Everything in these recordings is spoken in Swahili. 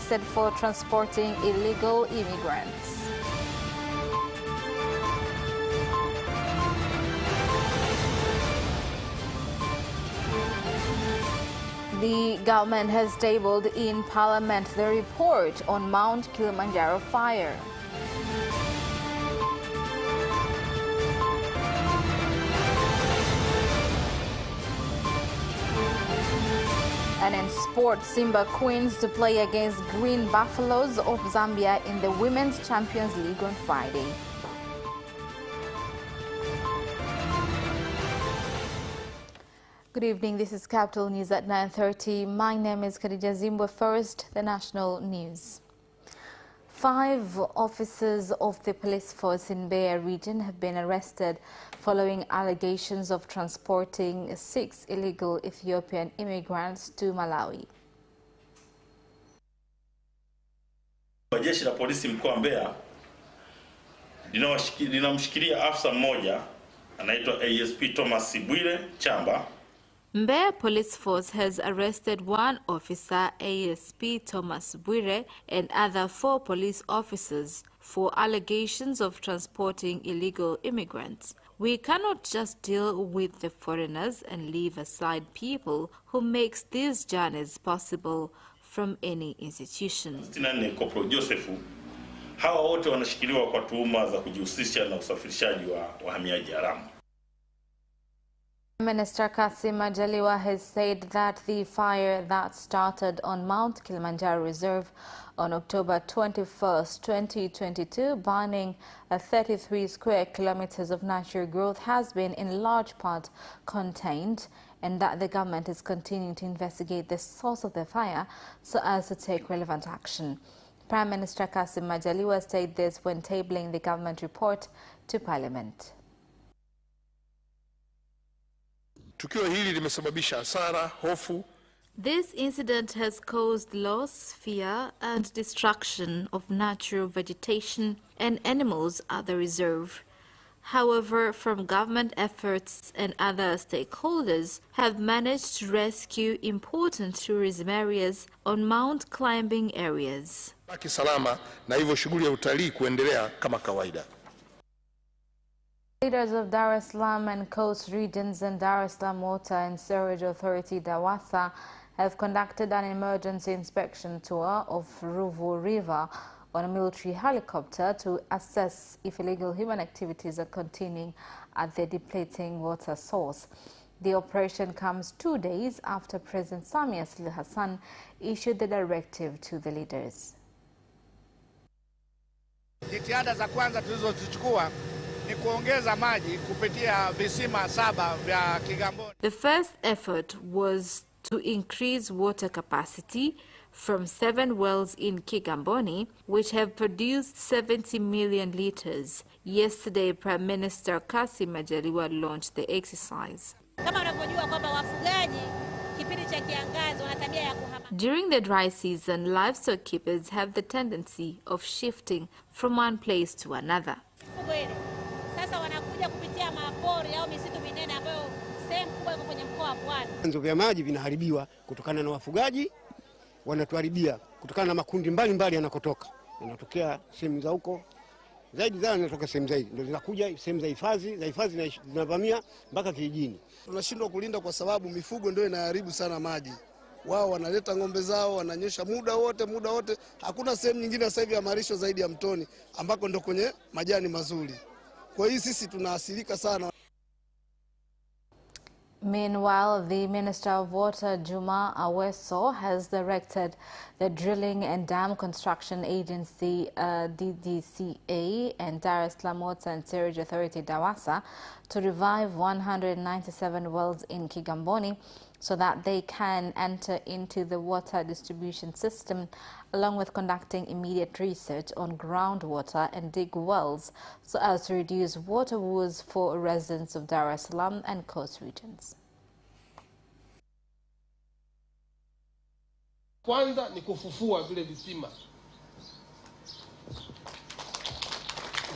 arrested for transporting illegal immigrants. The government has tabled in Parliament the report on Mount Kilimanjaro fire. And in sport, Simba Queens to play against Green Buffaloes of Zambia in the Women's Champions League on Friday. Good evening, this is Capital News at 9:30. My name is Khadija Zimbwe. First, the national news. 5 officers of the police force in Beira region have been arrested following allegations of transporting 6 illegal Ethiopian immigrants to Malawi. Jeshi la polisi mkoa wa Mbeya linamshikilia afisa mmoja anaitwa ASP Thomas Bwire Chamba. Mbeya Police Force has arrested 1 officer, ASP Thomas Bwire, and other 4 police officers for allegations of transporting illegal immigrants. We cannot just deal with the foreigners and leave aside people who makes these journeys possible from any institution. Hawa wote wanashikiliwa kwa tuhuma za kujihusisha na usafirishaji wa wahamiaji haramu. Minister Kassim Majaliwa has said that the fire that started on Mount Kilimanjaro Reserve on October 21st, 2022, burning 33 square kilometers of natural growth, has been in large part contained, and that the government is continuing to investigate the source of the fire so as to take relevant action. Prime Minister Kassim Majaliwa said this when tabling the government report to Parliament. Tukio hili limesababisha hasara, hofu. This incident has caused loss, fear and destruction of natural vegetation and animals at the reserve. However, from government efforts and other stakeholders have managed to rescue important tourism areas on mount climbing areas. Baki salama na hivyo shughuli ya utalii kuendelea kama kawaida. Leaders of Dar es Salaam and Coast Regions and Dar es Salaam Water and Sewerage Authority DAWASA have conducted an emergency inspection tour of Ruvu River on a military helicopter to assess if illegal human activities are continuing at the depleting water source. The operation comes 2 days after President Samia Suluhu Hassan issued the directive to the leaders. Jitihada za kwanza tulizochukua ni kuongeza maji kupitia visima 7 vya Kigamboni. The first effort was to increase water capacity from 7 wells in Kigamboni, which have produced 70 million liters. Yesterday, Prime Minister Kassim Majaliwa launched the exercise. During the dry season, livestock keepers have the tendency of shifting from one place to another. Vyanzo vya maji vinaharibiwa kutokana na wafugaji, wanatuharibia kutokana na makundi mbalimbali yanakotoka. Yanatokea sehemu za huko, zaidi yanatoka sehemu zaidi, ndio zinakuja sehemu za hifadhi zinavamia mpaka kijijini. Tunashindwa kulinda kwa sababu mifugo ndio inaharibu sana maji. Wao wanaleta ng'ombe zao, wananyesha muda wote. Hakuna sehemu nyingine sasa hivi ya marisho zaidi ya mtoni ambako ndio kwenye majani mazuri. Kwa hiyo sisi tunaathirika sana. Meanwhile, the Minister of Water, Juma Aweso, has directed the Drilling and Dam Construction Agency, DDCA, and Dar es Salaam Water and Sewerage Authority, DAWASA, to revive 197 wells in Kigamboni so that they can enter into the water distribution system, along with conducting immediate research on groundwater and dig wells so as to reduce water woes for residents of Dar es Salaam and coast regions. Kwanza ni kufufua vile visima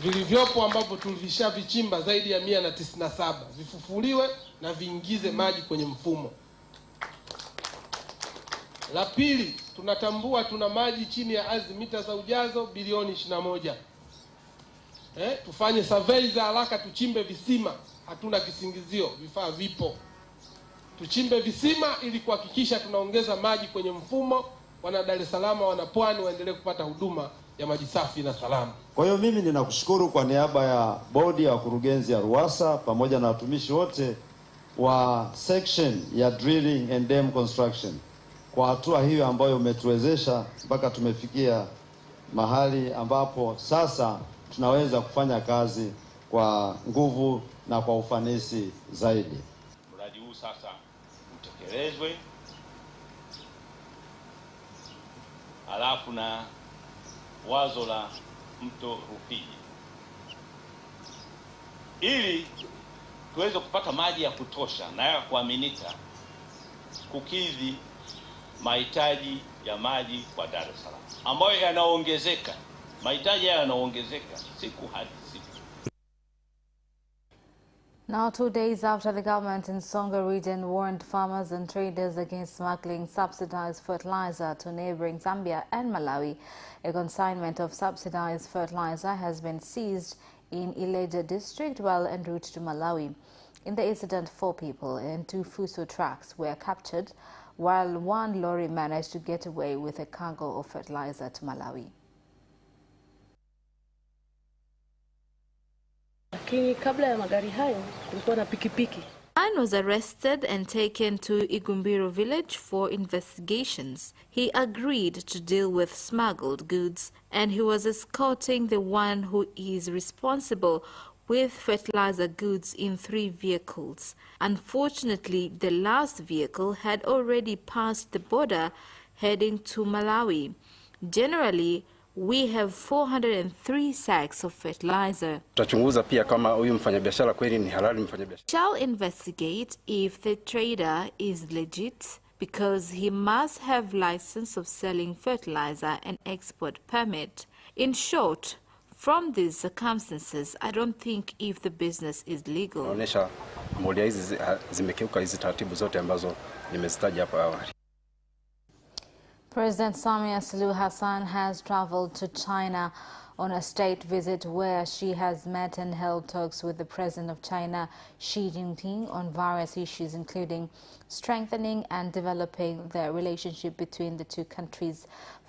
vilivyopo ambapo tulishavichimba zaidi ya 197, vifufuliwe na viingize maji kwenye mfumo. La pili tunatambua tuna maji chini ya ardhi mita za ujazo bilioni 21. Tufanye survey za haraka, tuchimbe visima, hatuna kisingizio, vifaa vipo. Tuchimbe visima ili kuhakikisha tunaongeza maji kwenye mfumo, wana Dar es Salaam, wana Pwani waendelee kupata huduma ya maji safi na salama. Kwa hiyo mimi ninakushukuru kwa niaba ya bodi ya wakurugenzi ya RUWASA pamoja na watumishi wote wa section ya drilling and dam construction kwa hatua hiyo ambayo umetuwezesha mpaka tumefikia mahali ambapo sasa tunaweza kufanya kazi kwa nguvu na kwa ufanisi zaidi. Mradi huu sasa utekelezwe, alafu na wazo la mto Rufiji ili tuweze kupata maji ya kutosha na ya kuaminika kukidhi mahitaji ya maji kwa Dar es Salaam ambayo yanaongezeka. Mahitaji yanaongezeka siku hadi siku. Now, 2 days after the government in Songa region warned farmers and traders against smuggling subsidized fertilizer to neighboring Zambia and Malawi, a consignment of subsidized fertilizer has been seized in Ileje district while en route to Malawi. In the incident, 4 people and 2 Fuso trucks were captured, while 1 lorry managed to get away with a cargo of fertilizer to Malawi. Kabla ya magari hayo kulikuwa na pikipiki. Man was arrested and taken to Igumbiro village for investigations. He agreed to deal with smuggled goods and he was escorting the one who is responsible with fertilizer goods in 3 vehicles. Unfortunately, the last vehicle had already passed the border heading to Malawi. Generally, we have 403 sacks of fertilizer. Tutachunguza pia kama huyu mfanyabiashara kweli ni halali mfanyabiashara. Shall investigate if the trader is legit because he must have license of selling fertilizer and export permit. In short, from these circumstances, I don't think if the business is legal. Naonesha moja hizi zimekeuka hizi taratibu zote ambazo nimezitaja hapo awali. President Samia Suluhu Hassan has traveled to China on a state visit where she has met and held talks with the President of China, Xi Jinping, on various issues including strengthening and developing the relationship between the 2 countries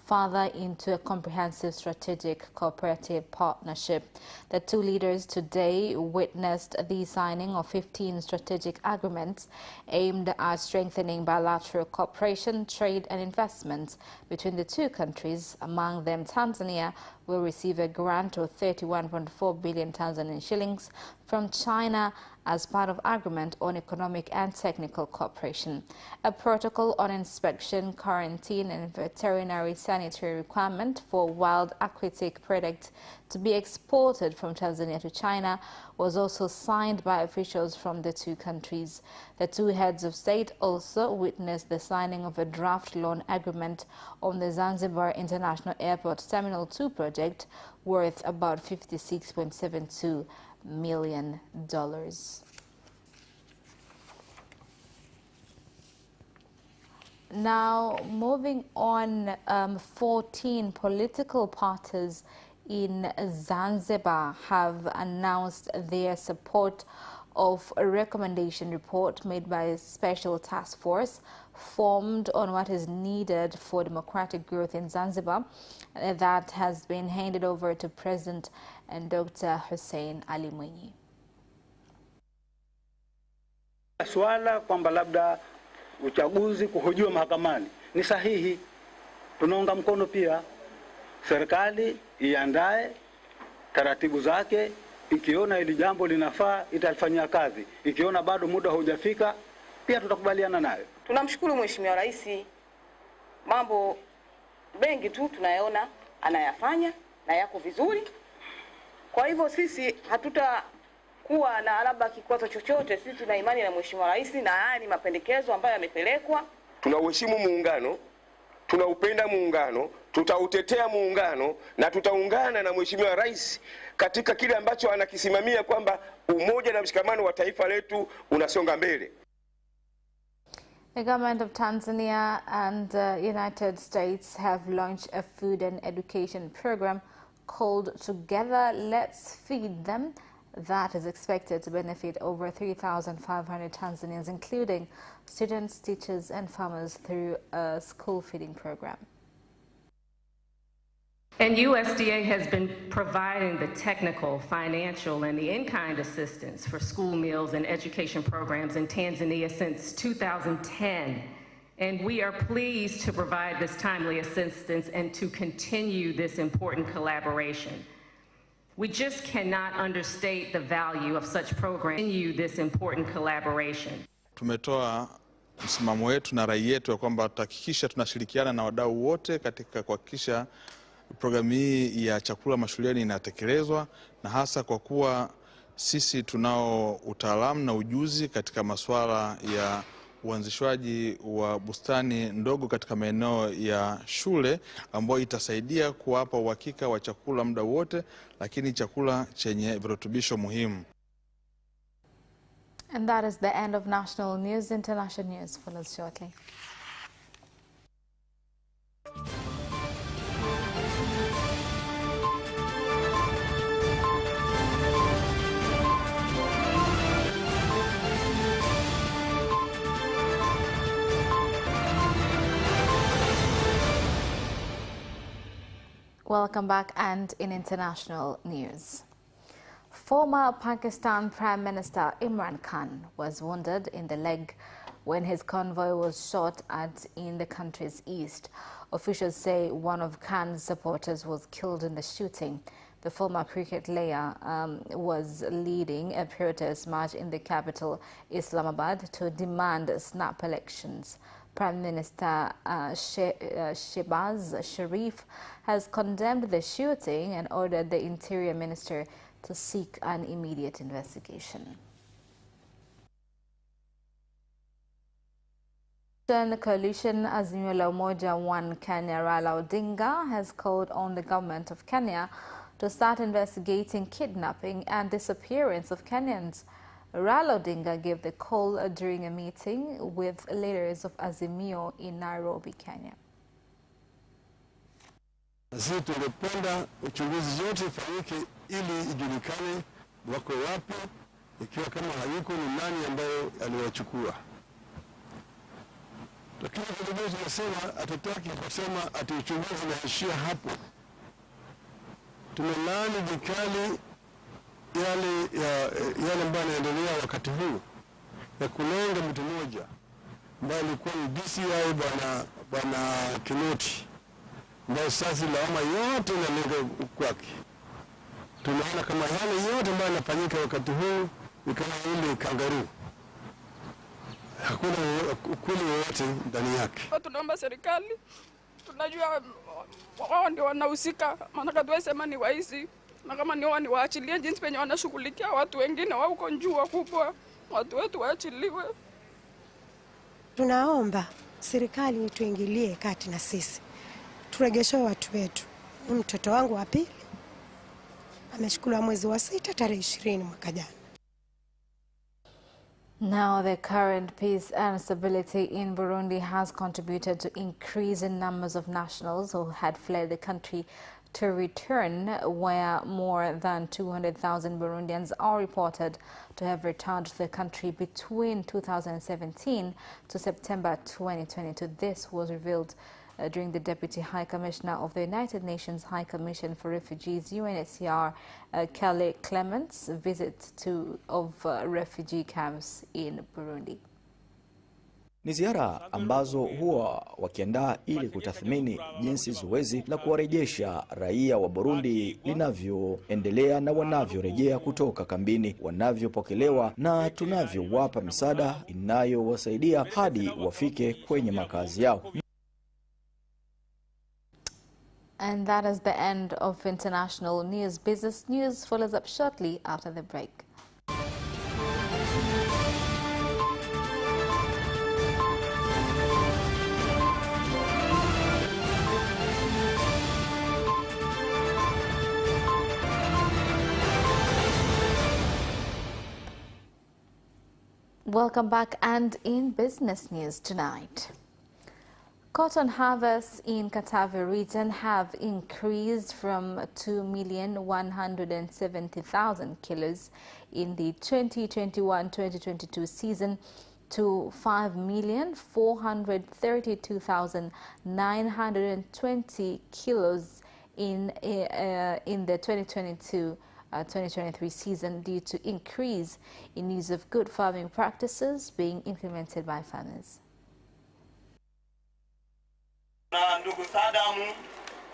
further into a comprehensive strategic cooperative partnership. The 2 leaders today witnessed the signing of 15 strategic agreements aimed at strengthening bilateral cooperation, trade and investments between the 2 countries. Among them, Tanzania will receive a grant of 31.4 billion Tanzanian shillings from China as part of agreement on economic and technical cooperation. A protocol on inspection, quarantine and veterinary sanitary requirement for wild aquatic products to be exported from Tanzania to China was also signed by officials from the 2 countries. The 2 heads of state also witnessed the signing of a draft loan agreement on the Zanzibar International Airport Terminal 2 project worth about $56.72 million. Now, moving on, 14 political parties in Zanzibar have announced their support of a recommendation report made by a special task force formed on what is needed for democratic growth in Zanzibar that has been handed over to President and Dr. Hussein Ali Mwinyi. Swala kwamba labda uchaguzi kuhojiwa mahakamani ni sahihi. Tunaunga mkono pia serikali iandae taratibu zake, ikiona ili jambo linafaa italifanyia kazi, ikiona bado muda haujafika pia tutakubaliana nayo. Tunamshukuru Mheshimiwa Rais, mambo mengi tu tunayaona anayafanya na yako vizuri. Kwa hivyo sisi hatutakuwa na labda kikwazo chochote. Sisi tuna imani na Mheshimiwa Rais na haya ni mapendekezo ambayo yamepelekwa. Tunauheshimu muungano, tunaupenda muungano, tutautetea muungano na tutaungana na Mheshimiwa Rais katika kile ambacho anakisimamia kwamba umoja na mshikamano wa taifa letu unasonga mbele. The government of Tanzania and the United States have launched a food and education program called Together Let's Feed Them that is expected to benefit over 3,500 Tanzanians, including students, teachers, and farmers through a school feeding program. And USDA has been providing the technical, financial, and the in-kind assistance for school meals and education programs in Tanzania since 2010. And we are pleased to provide this timely assistance and to continue this important collaboration. We just cannot understate the value of such programs. Continue this important collaboration. Tumetoa msimamo wetu na rai yetu ya kwamba tutahakikisha tunashirikiana na wadau wote katika kuhakikisha programu hii ya chakula mashuleni inatekelezwa, na hasa kwa kuwa sisi tunao utaalamu na ujuzi katika masuala ya uanzishwaji wa bustani ndogo katika maeneo ya shule, ambayo itasaidia kuwapa uhakika wa chakula muda wote, lakini chakula chenye virutubisho muhimu. And that is the end of national news. International news follows shortly. Welcome back, and in international news. Former Pakistan Prime Minister Imran Khan was wounded in the leg when his convoy was shot at in the country's east. Officials say one of Khan's supporters was killed in the shooting. The former cricket player was leading a protest march in the capital, Islamabad, to demand snap elections. Prime Minister Shehbaz Sharif has condemned the shooting and ordered the Interior Minister to seek an immediate investigation. The coalition Azimio la Umoja One Kenya Raila Odinga has called on the government of Kenya to start investigating kidnapping and disappearance of Kenyans. Raila Odinga gave the call during a meeting with leaders of Azimio in Nairobi, Kenya. Sisi tungependa uchunguzi yote ifanyike ili ijulikane wako wapi, ikiwa kama hayuko ni nani ambayo aliwachukua. Lakini kwa hivyo tunasema hatutaki kusema ati uchunguzi unaishia hapo. Tumelaani vikali yale ambayo yanaendelea wakati huu ya kulenga mtu mmoja ambaye alikuwa ni DCI bwana Kinoti, ambaye sasa lawama yote inalenga kwake. Tunaona kama yale yote ambayo yanafanyika wakati huu ni kama ile kangaroo. Hakuna ukweli wowote ndani yake. Tunaomba serikali, tunajua wao ndio wanahusika, maana tuwasema ni waizi, na kama ni wao ni waachilie jinsi penye wanashughulikia watu wengine wao huko juu wakubwa, watu wetu waachiliwe. Tunaomba serikali tuingilie kati na sisi, turegeshe watu wetu. Mtoto wangu wa pili ameshikiliwa mwezi wa 6 tarehe 20 mwaka jana. Now, the current peace and stability in Burundi has contributed to increase in numbers of nationals who had fled the country to return, where more than 200,000 Burundians are reported to have returned to the country between 2017 to September 2022. This was revealed during the Deputy High Commissioner of the United Nations High Commission for Refugees, UNHCR, Kelly Clement's visit of refugee camps in Burundi. Ni ziara ambazo huwa wakiandaa ili kutathmini jinsi zoezi la kuwarejesha raia wa Burundi linavyoendelea na wanavyorejea kutoka kambini, wanavyopokelewa na tunavyowapa misaada inayowasaidia hadi wafike kwenye makazi yao. And that is the end of international news. Business news follows up shortly after the break. Welcome back, and in business news tonight. Cotton harvests in Katavi region have increased from 2,170,000 kilos in the 2021-2022 season to 5,432,920 kilos in the 2022-2023 season due to increase in use of good farming practices being implemented by farmers. Na ndugu Sadamu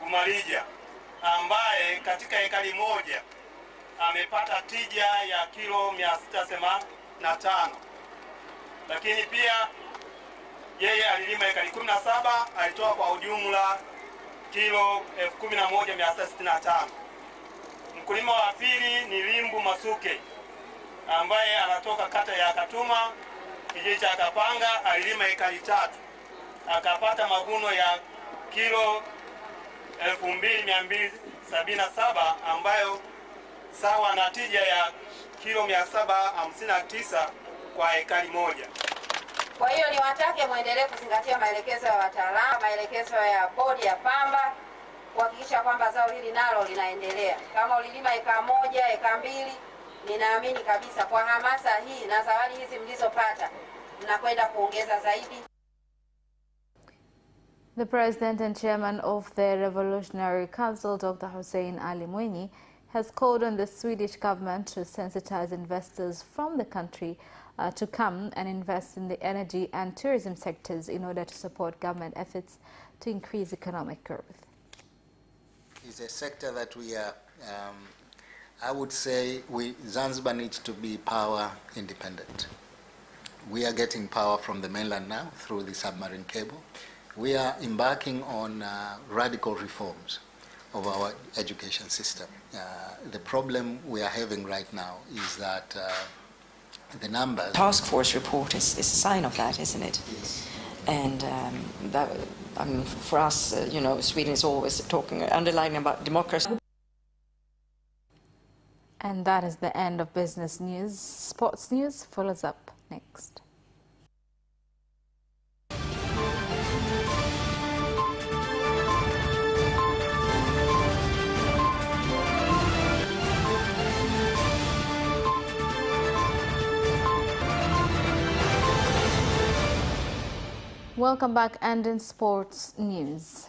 Kumarija ambaye katika ekari moja amepata tija ya kilo 685, lakini pia yeye alilima ekari 17, alitoa kwa ujumla kilo 11,665. Mkulima wa pili ni Limbu Masuke ambaye anatoka kata ya Katuma, kijiji cha Kapanga, alilima ekari 3, akapata mavuno ya kilo 2,277 ambayo sawa na tija ya kilo 759 kwa ekari moja. Kwa hiyo niwatake muendelee kuzingatia maelekezo ya wataalamu, maelekezo ya bodi ya pamba kuhakikisha kwamba zao hili nalo linaendelea. Kama ulilima eka moja, eka mbili, ninaamini kabisa kwa hamasa hii na zawadi hizi mlizopata mnakwenda kuongeza zaidi. The President and Chairman of the Revolutionary Council, Dr. Hussein Ali Mwinyi, has called on the Swedish government to sensitize investors from the country to come and invest in the energy and tourism sectors in order to support government efforts to increase economic growth. It's a sector that we are, I would say, Zanzibar needs to be power independent. We are getting power from the mainland now through the submarine cable. We are embarking on radical reforms of our education system. The problem we are having right now is that the numbers... Task force report is a sign of that, isn't it? Yes. And that, I mean, for us, you know, Sweden is always talking, underlining about democracy. And that is the end of business news. Sports news follows up next. Welcome back, and in sports news.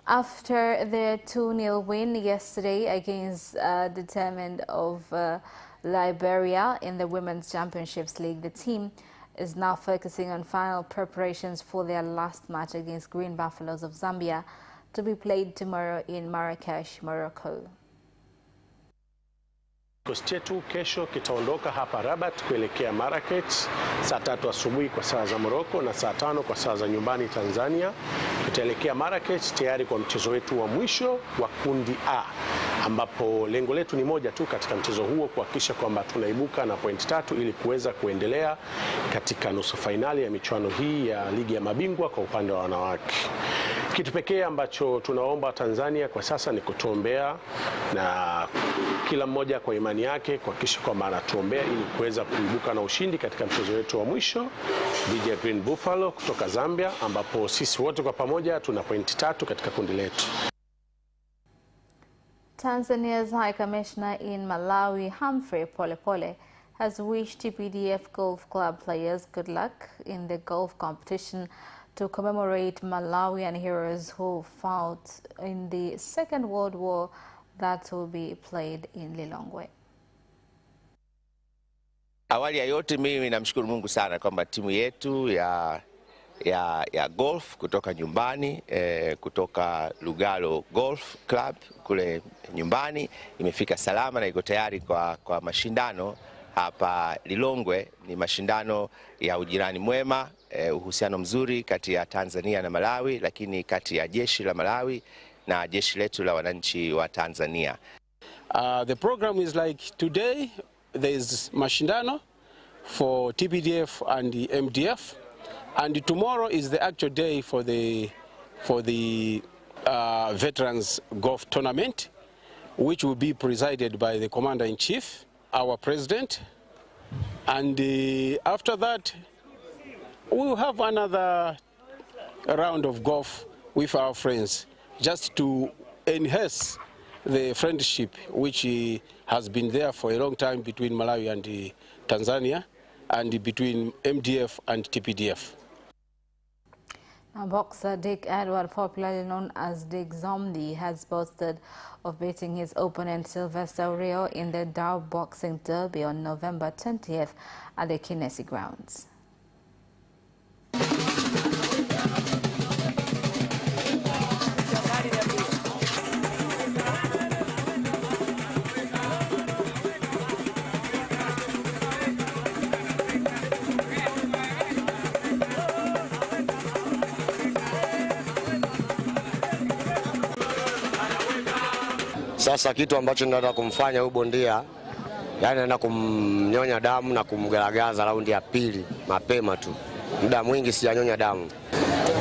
After their 2-0 win yesterday against determined of Liberia in the Women's Championships League, the team is now focusing on final preparations for their last match against Green Buffaloes of Zambia to be played tomorrow in Marrakesh, Morocco. Kikosi chetu kesho kitaondoka hapa Rabat kuelekea Marrakech saa 3 asubuhi kwa saa za Morocco na saa 5 kwa saa za nyumbani Tanzania. Tutaelekea Marrakech tayari kwa mchezo wetu wa mwisho wa kundi A, ambapo lengo letu ni moja tu katika mchezo huo, kuhakikisha kwamba tunaibuka na point 3 ili kuweza kuendelea katika nusu fainali ya michuano hii ya ligi ya mabingwa kwa upande wa wanawake. Kitu pekee ambacho tunaomba Tanzania kwa sasa ni kutuombea, na kila mmoja kwa imani yake kuhakikisha kwamba anatuombea ili kuweza kuibuka na ushindi katika mchezo wetu wa mwisho dhidi ya Green Buffalo kutoka Zambia, ambapo sisi wote kwa pamoja tuna point 3 katika kundi letu. Tanzania's High Commissioner in Malawi, Humphrey Polepole, has wished TPDF Golf Club players good luck in the golf competition to commemorate Malawian heroes who fought in the Second World War that will be played in Lilongwe. Awali ya yote mimi namshukuru Mungu sana kwamba timu yetu ya golf kutoka nyumbani kutoka Lugalo Golf Club kule nyumbani imefika salama na iko tayari kwa mashindano hapa Lilongwe. Ni mashindano ya ujirani mwema, uhusiano mzuri kati ya Tanzania na Malawi, lakini kati ya jeshi la Malawi na jeshi letu la wananchi wa Tanzania. The program is like today there is mashindano for TPDF and the MDF, and tomorrow is the actual day for the Veterans Golf Tournament, which will be presided by the Commander-in-Chief, our President, And after that, we'll have another round of golf with our friends, just to enhance the friendship which has been there for a long time between Malawi and Tanzania, and between MDF and TPDF. Now, boxer Dick Edward, popularly known as Dick Zombie, has boasted of beating his opponent Sylvester Rio in the Dow Boxing Derby on November 20th at the Kinesi grounds. Sasa kitu ambacho ndio kumfanya huyu bondia, yani naenda kumnyonya damu na kumgaragaza raundi ya pili mapema tu. Muda mwingi sijanyonya damu.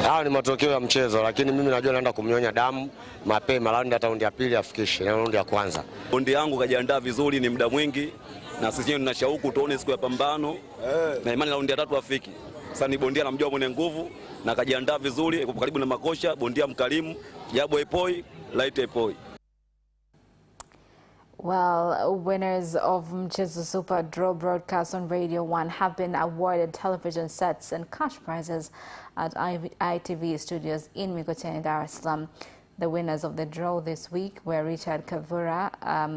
Hao ni matokeo ya mchezo, lakini mimi najua naenda kumnyonya damu mapema raundi ya pili afikishe na raundi ya kwanza. Bondia yangu kajiandaa vizuri, ni muda mwingi na sisi tuna shauku tuone siku ya pambano. Na imani raundi ya 3 afiki. Sasa ni bondia namjua mwenye nguvu na kajiandaa vizuri, yuko karibu na makosha, bondia mkarimu, jabo epoi, light epoi. Well, winners of Mchezo Super Draw broadcast on Radio 1 have been awarded television sets and cash prizes at ITV studios in Mikoteni, Dar es Salaam. The winners of the draw this week were Richard Kavura,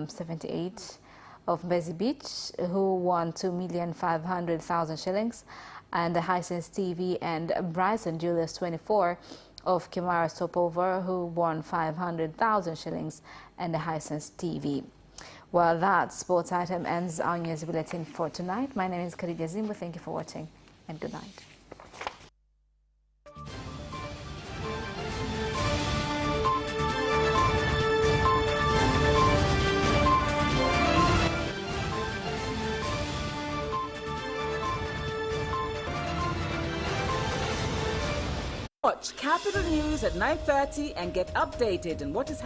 78, of Mbezi Beach, who won 2,500,000 shillings, and the Hisense TV, and Bryson Julius, 24, of Kimara Stopover, who won 500,000 shillings, and the Hisense TV. Well, that sports item ends our news bulletin for tonight. My name is Khadija Zimbo. Thank you for watching, and good night. Watch Capital News at 9:30 and get updated on what is happening.